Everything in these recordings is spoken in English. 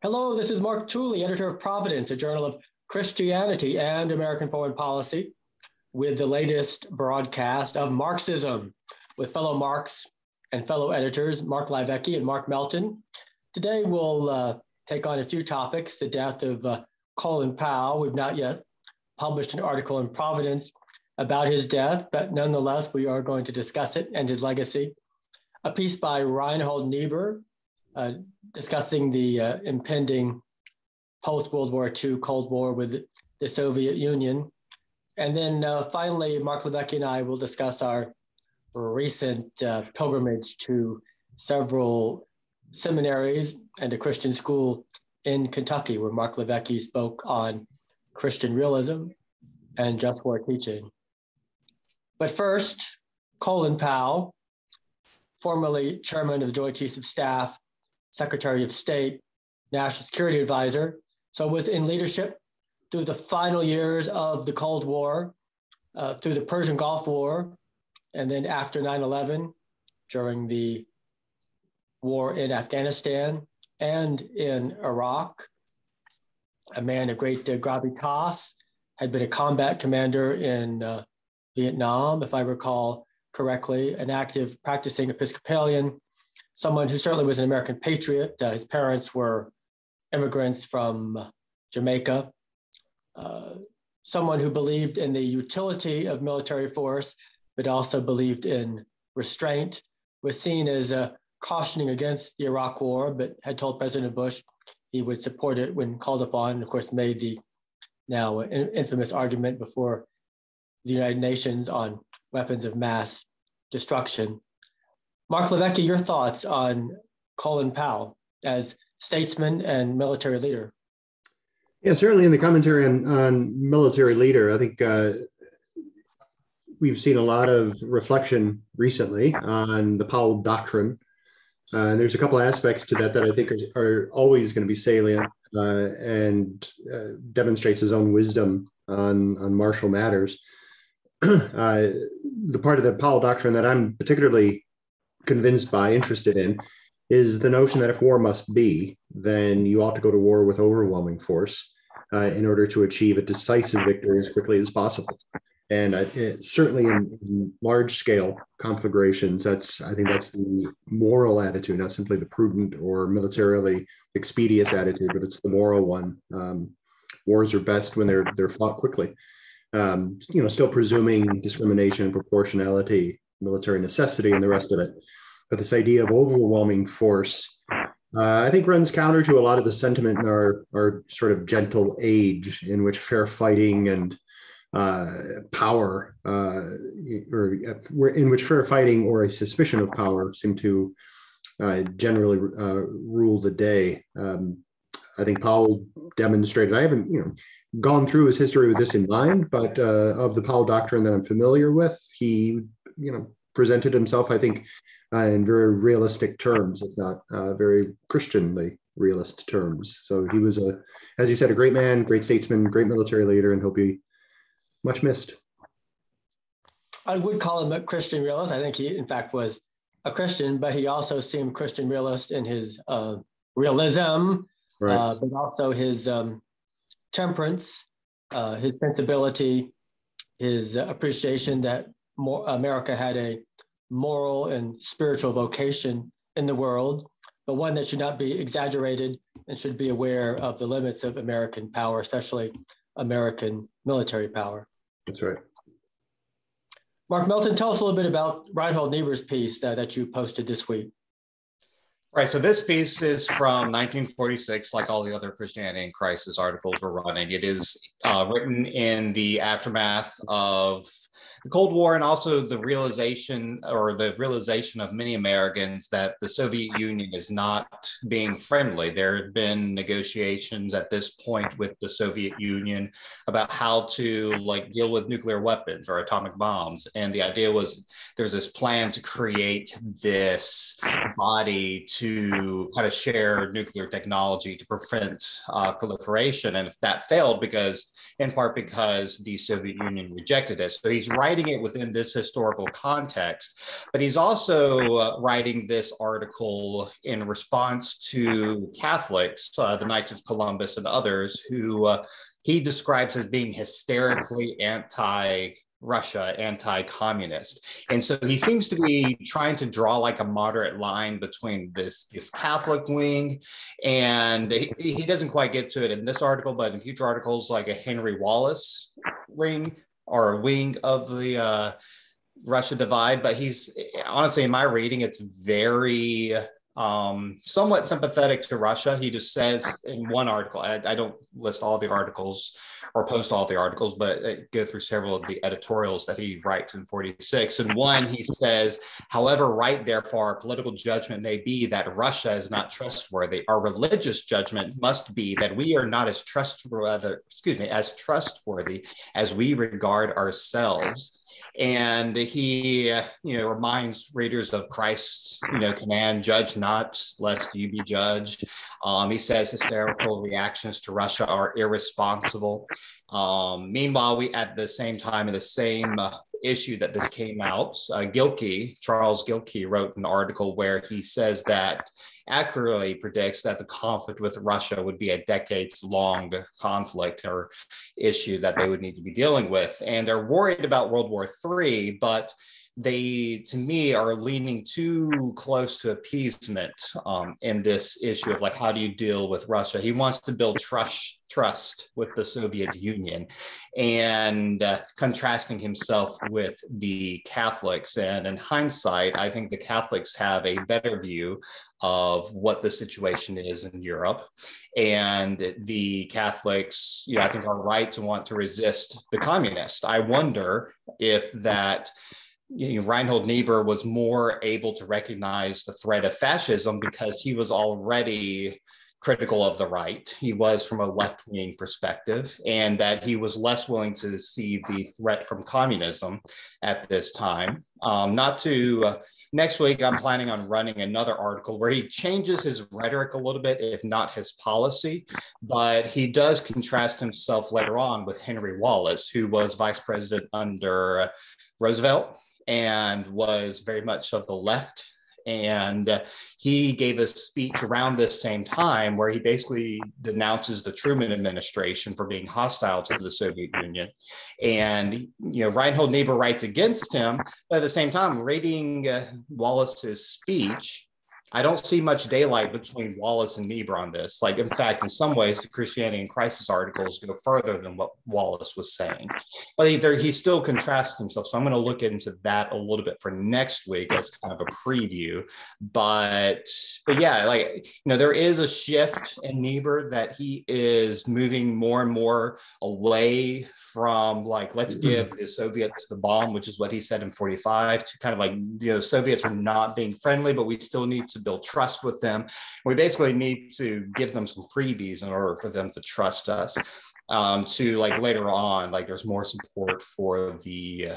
Hello, this is Mark Tooley, editor of Providence, a journal of Christianity and American foreign policy, with the latest broadcast of Marksism with fellow Marks and fellow editors, Mark LiVecche and Mark Melton. Today, we'll take on a few topics: the death of Colin Powell. We've not yet published an article in Providence about his death, but nonetheless, we are going to discuss it and his legacy. A piece by Reinhold Niebuhr, discussing the impending post-World War II Cold War with the Soviet Union. And then finally, Mark LiVecche and I will discuss our recent pilgrimage to several seminaries and a Christian school in Kentucky, where Mark LiVecche spoke on Christian realism and just war teaching. But first, Colin Powell, formerly chairman of the Joint Chiefs of Staff, Secretary of State, National Security Advisor, so was in leadership through the final years of the Cold War, through the Persian Gulf War, and then after 9/11, during the war in Afghanistan and in Iraq. A man of great gravitas, had been a combat commander in Vietnam, if I recall correctly, an active practicing Episcopalian, someone who certainly was an American patriot. His parents were immigrants from Jamaica. Someone who believed in the utility of military force, but also believed in restraint, was seen as cautioning against the Iraq War, but had told President Bush he would support it when called upon, and of course made the now infamous argument before the United Nations on weapons of mass destruction. Mark LiVecche, your thoughts on Colin Powell as statesman and military leader? Yeah, certainly in the commentary on military leader, I think we've seen a lot of reflection recently on the Powell Doctrine. And there's a couple of aspects to that I think are always going to be salient and demonstrates his own wisdom on martial matters. The part of the Powell Doctrine that I'm particularly convinced by, interested in, is the notion that if war must be, then you ought to go to war with overwhelming force in order to achieve a decisive victory as quickly as possible. And certainly in large-scale conflagrations, I think that's the moral attitude, not simply the prudent or militarily expeditious attitude, but it's the moral one. Wars are best when they're fought quickly. Still presuming discrimination and proportionality, military necessity, and the rest of it. But this idea of overwhelming force, I think, runs counter to a lot of the sentiment in our sort of gentle age, in which fair fighting and power, or in which fair fighting or a suspicion of power seem to generally rule the day. I think Powell demonstrated, I haven't gone through his history with this in mind, but of the Powell Doctrine that I'm familiar with, he presented himself, I think, in very realistic terms, if not very Christianly realist terms. So he was, as you said, a great man, great statesman, great military leader, and he'll be much missed. I would call him a Christian realist. I think he, in fact, was a Christian, but he also seemed Christian realist in his realism, right. But also his temperance, his sensibility, his appreciation that America had a moral and spiritual vocation in the world, but one that should not be exaggerated and should be aware of the limits of American power, especially American military power. That's right. Mark Melton, tell us a little bit about Reinhold Niebuhr's piece that you posted this week. Right, so this piece is from 1946, like all the other Christianity in Crisis articles we're running. It is written in the aftermath of the Cold War, and also the realization of many Americans that the Soviet Union is not being friendly. There have been negotiations at this point with the Soviet Union about how to deal with nuclear weapons or atomic bombs. And the idea was there's this plan to create this body to kind of share nuclear technology to prevent proliferation. And if that failed, in part because the Soviet Union rejected it. So he's writing it within this historical context, but he's also writing this article in response to Catholics, the Knights of Columbus and others, who he describes as being hysterically anti-Russia, anti-communist. And so he seems to be trying to draw like a moderate line between this Catholic wing, and he doesn't quite get to it in this article, but in future articles, like a Henry Wallace wing or a wing of the Russia divide. But he's honestly, in my reading, it's very somewhat sympathetic to Russia. He just says in one article, I don't list all the articles or post all the articles, but I go through several of the editorials that he writes in 46. And one, he says, however right, therefore, our political judgment may be that Russia is not trustworthy, our religious judgment must be that we are not as trustworthy as we regard ourselves. And he, reminds readers of Christ's, command, judge not, lest you be judged. He says hysterical reactions to Russia are irresponsible. Meanwhile, we, at the same time, in the same issue that this came out, Charles Gilkey wrote an article where he says that accurately predicts that the conflict with Russia would be a decades-long conflict or issue that they would need to be dealing with. And they're worried about World War III, but they, to me, are leaning too close to appeasement in this issue of like, how do you deal with Russia? He wants to build trust with the Soviet Union, and contrasting himself with the Catholics. And in hindsight, I think the Catholics have a better view of what the situation is in Europe. And the Catholics, I think are right to want to resist the communists. I wonder if that Reinhold Niebuhr was more able to recognize the threat of fascism because he was already critical of the right. He was from a left-wing perspective, and that he was less willing to see the threat from communism at this time. Next week, I'm planning on running another article where he changes his rhetoric a little bit, if not his policy, but he does contrast himself later on with Henry Wallace, who was vice president under Roosevelt and was very much of the left. And he gave a speech around this same time where he basically denounces the Truman administration for being hostile to the Soviet Union. And, Reinhold Niebuhr writes against him, but at the same time, reading Wallace's speech, I don't see much daylight between Wallace and Niebuhr on this. Like, in fact, in some ways, the Christianity in Crisis articles go further than what Wallace was saying. But he still contrasts himself. So I'm going to look into that a little bit for next week as kind of a preview. But yeah, there is a shift in Niebuhr that he is moving more and more away from let's give the Soviets the bomb, which is what he said in 45, to kind of Soviets are not being friendly, but we still need to build trust with them. We basically need to give them some freebies in order for them to trust us. Later on, there's more support for the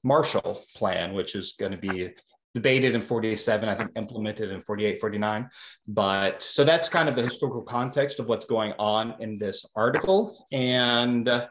Marshall Plan, which is going to be debated in 47, I think implemented in 48, 49. But so that's kind of the historical context of what's going on in this article. And I'm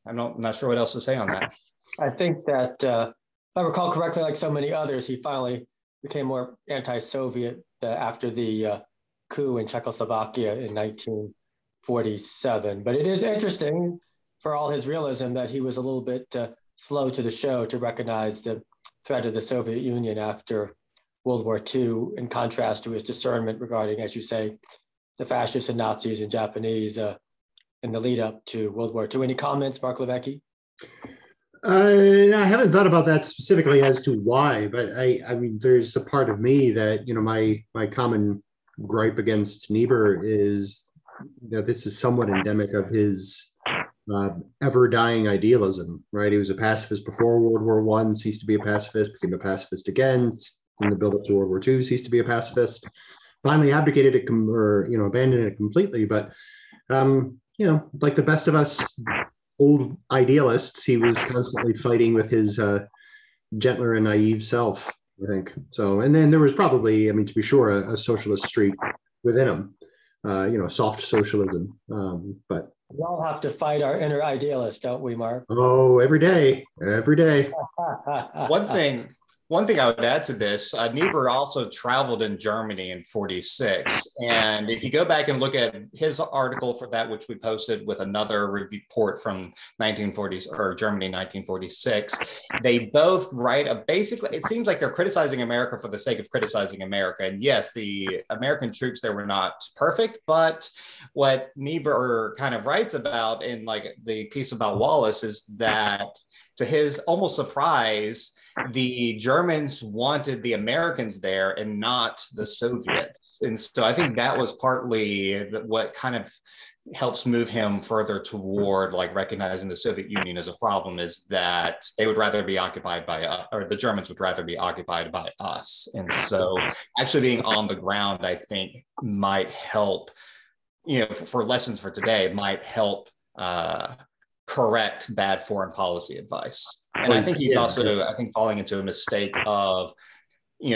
not sure what else to say on that. I think that if I recall correctly, like so many others, he finally became more anti-Soviet after the coup in Czechoslovakia in 1947. But it is interesting, for all his realism, that he was a little bit slow to the show to recognize the threat of the Soviet Union after World War II, in contrast to his discernment regarding, as you say, the fascists and Nazis and Japanese in the lead up to World War II. Any comments, Mark LiVecche? I haven't thought about that specifically as to why, but I mean, there's a part of me that, my common gripe against Niebuhr is that this is somewhat endemic of his ever-dying idealism, right? He was a pacifist before World War I, ceased to be a pacifist, became a pacifist again in the build-up to World War II, ceased to be a pacifist, finally abdicated it abandoned it completely. But, like the best of us old idealists, he was constantly fighting with his gentler and naive self, I think. So, and then there was probably, to be sure, a socialist streak within him, soft socialism. But We all have to fight our inner idealist, don't we, Mark? Oh, every day, every day. One thing I would add to this, Niebuhr also traveled in Germany in 46. And if you go back and look at his article for that, which we posted with another report from 1940s or Germany 1946, they both write basically, it seems like they're criticizing America for the sake of criticizing America. And yes, the American troops there were not perfect, but what Niebuhr kind of writes about in like the piece about Wallace is that to his almost surprise, the Germans wanted the Americans there and not the Soviets. And so I think that was partly what kind of helps move him further toward like recognizing the Soviet Union as a problem, is that they would rather be occupied by or the Germans would rather be occupied by us. And so actually being on the ground, I think might help, for lessons for today, might help correct bad foreign policy advice. And I think he's also, I think, falling into a mistake of,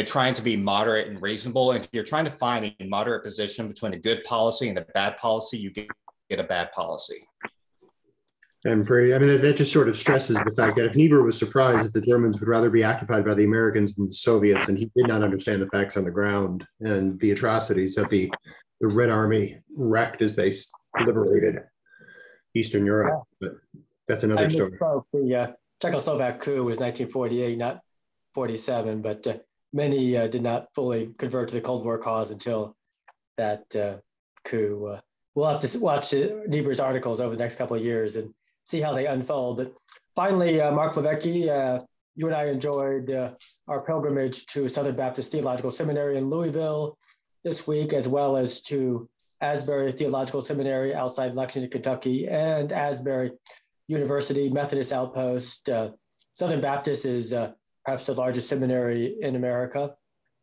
trying to be moderate and reasonable. And if you're trying to find a moderate position between a good policy and a bad policy, you get a bad policy. That just sort of stresses the fact that if Niebuhr was surprised that the Germans would rather be occupied by the Americans than the Soviets, and he did not understand the facts on the ground and the atrocities that the Red Army wrecked as they liberated Eastern Europe. But that's another story. The Czechoslovak coup was 1948, not 47, but many did not fully convert to the Cold War cause until that coup. We'll have to watch Niebuhr's articles over the next couple of years and see how they unfold. But finally, Mark LiVecche, you and I enjoyed our pilgrimage to Southern Baptist Theological Seminary in Louisville this week, as well as to Asbury Theological Seminary outside Lexington, Kentucky, and Asbury University Methodist Outpost. Southern Baptist is perhaps the largest seminary in America.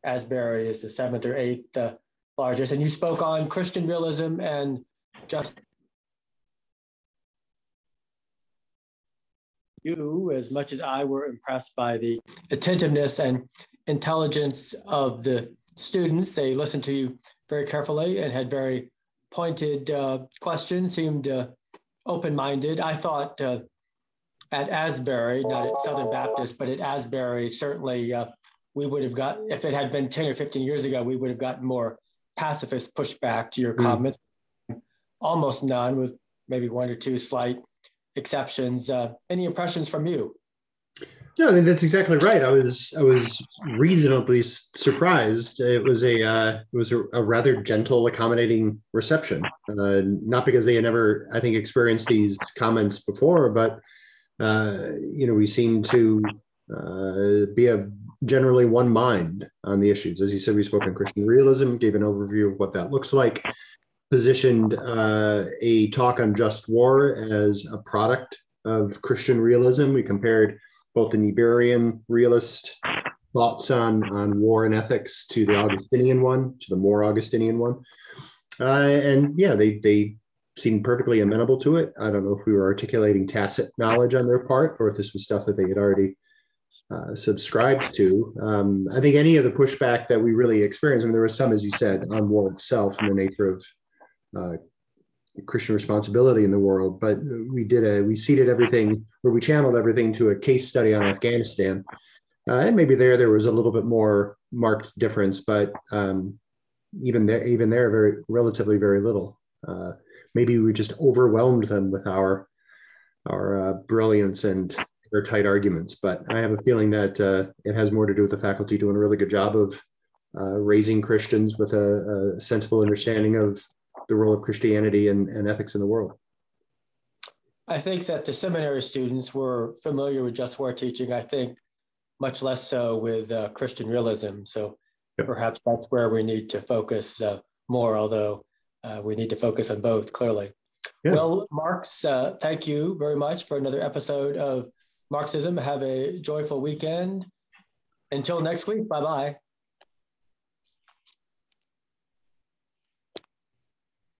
Asbury is the 7th or 8th largest. And you spoke on Christian realism and just you, as much as I, were impressed by the attentiveness and intelligence of the students. They listened to you very carefully and had very pointed questions, seemed open-minded. I thought at Asbury, not at Southern Baptist, but at Asbury, certainly we would have got, if it had been 10 or 15 years ago, we would have gotten more pacifist pushback to your comments. Almost none, with maybe one or two slight exceptions. Any impressions from you? No, that's exactly right. I was reasonably surprised. It was a rather gentle, accommodating reception. Not because they had never, I think, experienced these comments before, but we seemed to be of generally one mind on the issues. As you said, we spoke on Christian realism, gave an overview of what that looks like, positioned a talk on just war as a product of Christian realism. We compared both the Niebuhrian realist thoughts on war and ethics to the Augustinian one, to the more Augustinian one. They seemed perfectly amenable to it. I don't know if we were articulating tacit knowledge on their part or if this was stuff that they had already subscribed to. I think any of the pushback that we really experienced, there was some, as you said, on war itself and the nature of Christian responsibility in the world, but we seeded everything, or we channeled everything to a case study on Afghanistan, and maybe there was a little bit more marked difference, but even there, relatively very little. Maybe we just overwhelmed them with our brilliance and airtight arguments, but I have a feeling that it has more to do with the faculty doing a really good job of raising Christians with a sensible understanding of the role of Christianity and ethics in the world. I think that the seminary students were familiar with just war teaching, I think much less so with Christian realism. So perhaps that's where we need to focus more, although we need to focus on both, clearly. Yeah. Well, Marks, thank you very much for another episode of Marksism. Have a joyful weekend. Until next week, bye-bye.